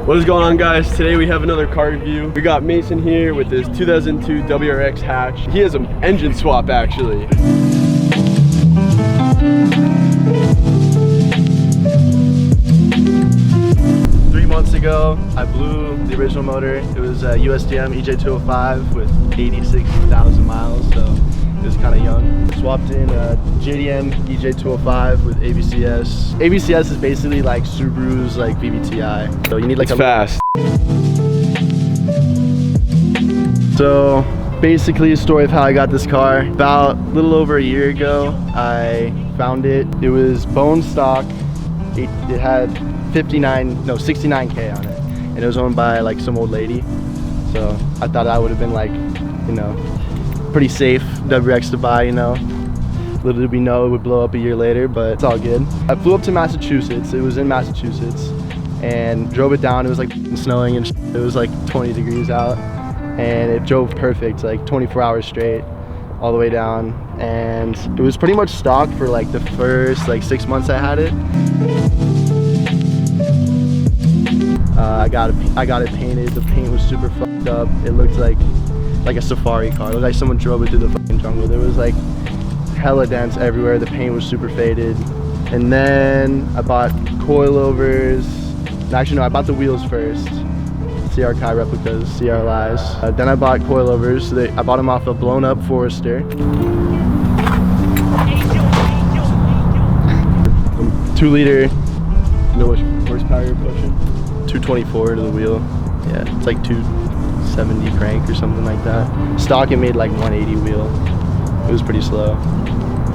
What is going on, guys? Today we have another car review. We got Mason here with his 2002 WRX hatch. He has an engine swap actually. 3 months ago, I blew the original motor. It was a USDM EJ205 with 86,000 miles, so it was kind of young. Swapped in a JDM EJ205 with ABCS. ABCS is basically like Subaru's like VVTi. So you need like a fast. So basically a story of how I got this car. About a little over a year ago, I found it. It was bone stock. It had 69K on it. And it was owned by like some old lady. So I thought that would have been like, you know, pretty safe WRX to buy, you know. Little did we know it would blow up a year later, but it's all good. I flew up to Massachusetts. It was in Massachusetts, and drove it down. It was like snowing and it was like 20 degrees out, and it drove perfect, like 24 hours straight, all the way down. And it was pretty much stock for like the first like 6 months I had it. I got it painted. The paint was super fucked up. It looked like a safari car. It looked like someone drove it through the fucking jungle. There was like hella dents everywhere. The paint was super faded. And then I bought coilovers. Actually, no, I bought the wheels first. CR Kai replicas, CR Lies. Then I bought coilovers. I bought them off a blown up Forester. 2 liter. You know what horsepower you're pushing? 224 to the wheel. Yeah, it's like 270 crank or something like that. Stock, it made like 180 wheel. It was pretty slow.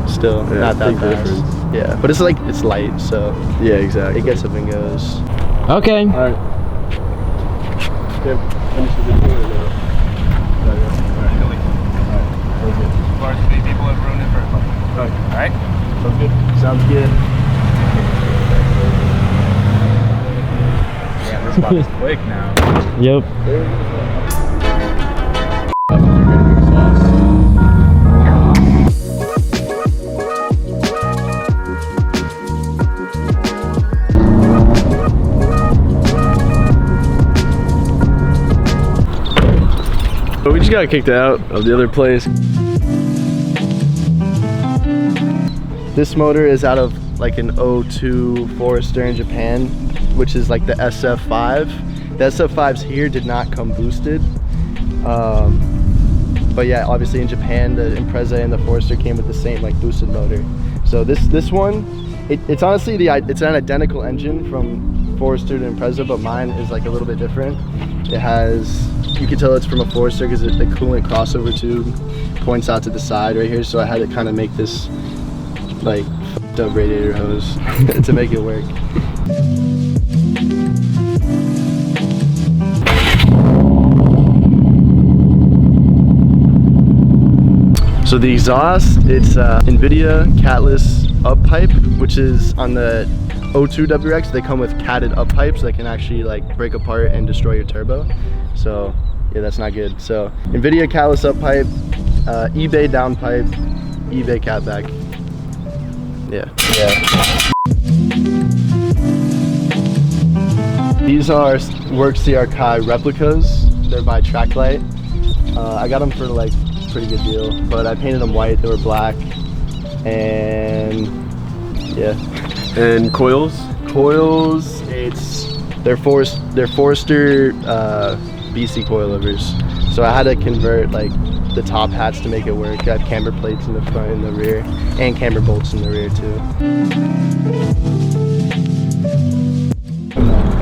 Still, yeah, not that fast. Difference. Yeah, but it's like, it's light, so. Yeah, exactly. It gets up and goes. Okay. All right. Finish the video or no? Alright, As far as 3 people have ruined it for a couple. Alright? Sounds good. Sounds good. Yeah, this spot is quick now. Yep. But we just got kicked out of the other place. This motor is out of like an 02 Forester in Japan, which is like the SF5. The SF5s here did not come boosted. But yeah, obviously in Japan, the Impreza and the Forester came with the same like boosted motor. So this one, it's honestly it's an identical engine from Forester to Impreza, but mine is like a little bit different. It has, you can tell it's from a Forester because the coolant crossover tube points out to the side right here. So I had to kind of make this like fucked up radiator hose to make it work. So the exhaust, it's NVIDIA catless up pipe, which is on the 02 WRX. They come with catted up pipes that can actually like break apart and destroy your turbo. So yeah, that's not good. So NVIDIA catless up pipe, eBay down pipe, eBay cat back. Yeah. These are Works CR Kai replicas. They're by Tracklite. I got them for like pretty good deal, but I painted them white. They were black, and yeah. And coils? Coils, they're Forester BC coilovers. So I had to convert like the top hats to make it work. I have camber plates in the front and the rear, and camber bolts in the rear too.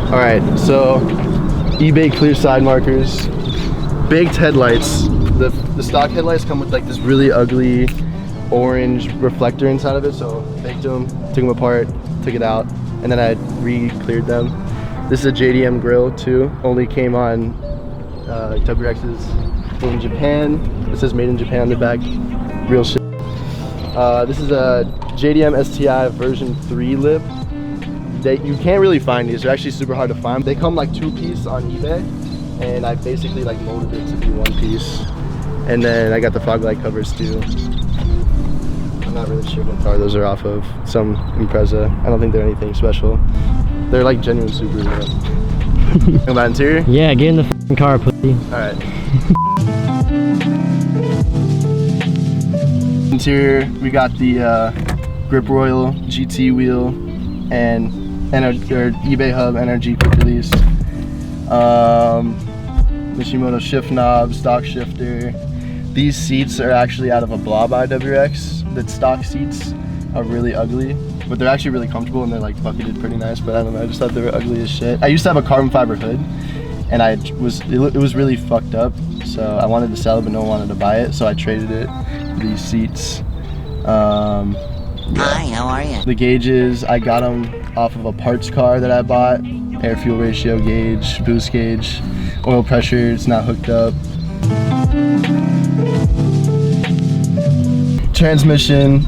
All right, so eBay clear side markers, baked headlights. The stock headlights come with like this really ugly orange reflector inside of it, so baked them, took them apart, took it out, and then I re-cleared them. This is a JDM grill too, only came on WRX's in Japan. It says made in Japan on the back, real shit. This is a JDM STI version 3 lip. You can't really find these, they're actually super hard to find. They come like 2-piece on eBay, and I basically like molded it to be 1 piece. And then I got the fog light covers too. I'm not really sure what car those are off of. Some Impreza. I don't think they're anything special. They're like genuine Subaru. Talking about interior? Yeah, get in the f***ing car, pussy. Alright. Interior, we got the Grip Royal GT wheel and eBay Hub NRG quick release. Mishimoto shift knob, stock shifter. These seats are actually out of a Blob by WRX. The stock seats are really ugly, but they're actually really comfortable and they're like bucketed pretty nice, but I don't know, I just thought they were ugly as shit. I used to have a carbon fiber hood and it was really fucked up, so I wanted to sell it but no one wanted to buy it, so I traded it for these seats. Hi, how are you? The gauges, I got them off of a parts car that I bought. Air fuel ratio gauge, boost gauge, oil pressure, it's not hooked up. Transmission,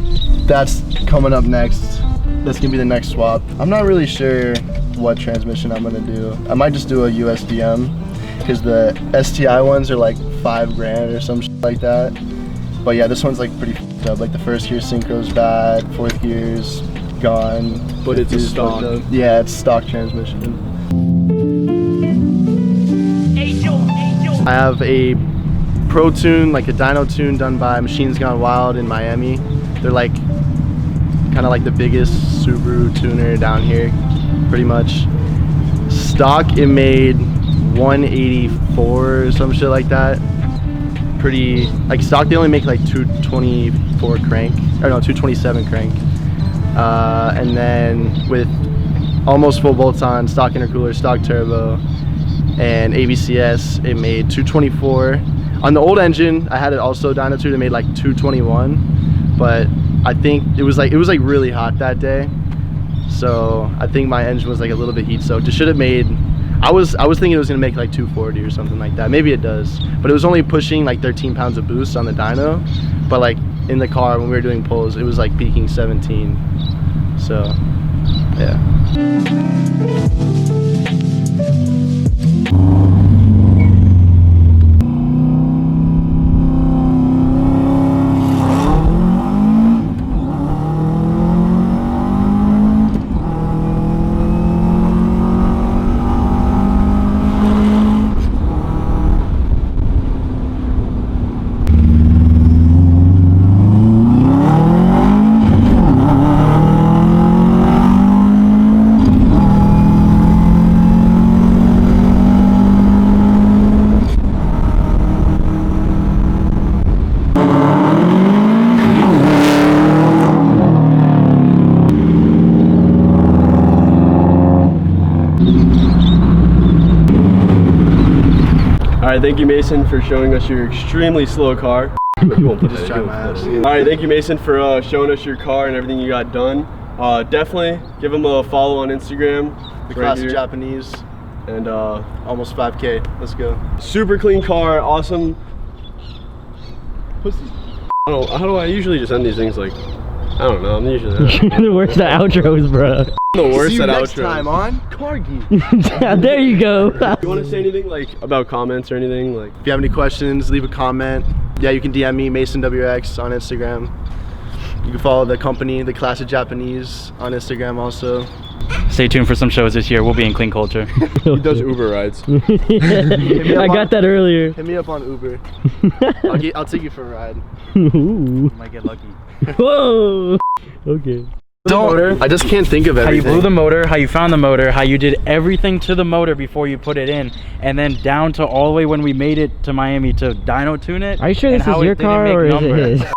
that's coming up next. That's gonna be the next swap. I'm not really sure what transmission I'm gonna do. I might just do a USDM because the STI ones are like $5 or some shit like that. But yeah, this one's like pretty f***ed up. Like the first gear synchro's bad, fourth gear's gone. But it's a stock. Yeah, it's stock transmission. I have a Pro Tune, like a dyno tune done by Machines Gone Wild in Miami. They're like kind of like the biggest Subaru tuner down here, pretty much. Stock, it made 184 or some shit like that. Pretty, like stock they only make like 224 crank, or no, 227 crank. And then with almost full bolts on, stock intercooler, stock turbo, and ABCS, it made 224. On the old engine, I had it also dyno tuned, it made like 221, but I think it was like really hot that day, so I think my engine was like a little bit heat soaked. It should have made, I was thinking it was gonna make like 240 or something like that. Maybe it does, but it was only pushing like 13 pounds of boost on the dyno, but like in the car when we were doing pulls, it was like peaking 17. So yeah. Alright, thank you Mason for showing us your extremely slow car. Just try my ass. Alright, thank you Mason for showing us your car and everything you got done. Definitely give him a follow on Instagram. The classic Japanese. And almost 5K. Let's go. super clean car, awesome. Pussy. How do I usually just end these things like, I don't know, I'm usually You're the worst at outros, bro. the worst See you at next outros. time on Car Geek. Yeah, there you go. You want to say anything like about comments or anything like? If you have any questions, leave a comment. Yeah, you can DM me, Mason WRX on Instagram. You can follow the company, the Classic Japanese, on Instagram also. Stay tuned for some shows this year. We'll be in clean culture. He does Uber rides. I got that earlier. Hit me up on Uber. I'll take you for a ride. Ooh. Might get lucky. Whoa. Okay. Don't. I just can't think of How you everything. blew the motor, how you found the motor, how you did everything to the motor before you put it in, and then down to all the way when we made it to Miami to dyno tune it. Are you sure and this is how it your didn't car make or is number. it his?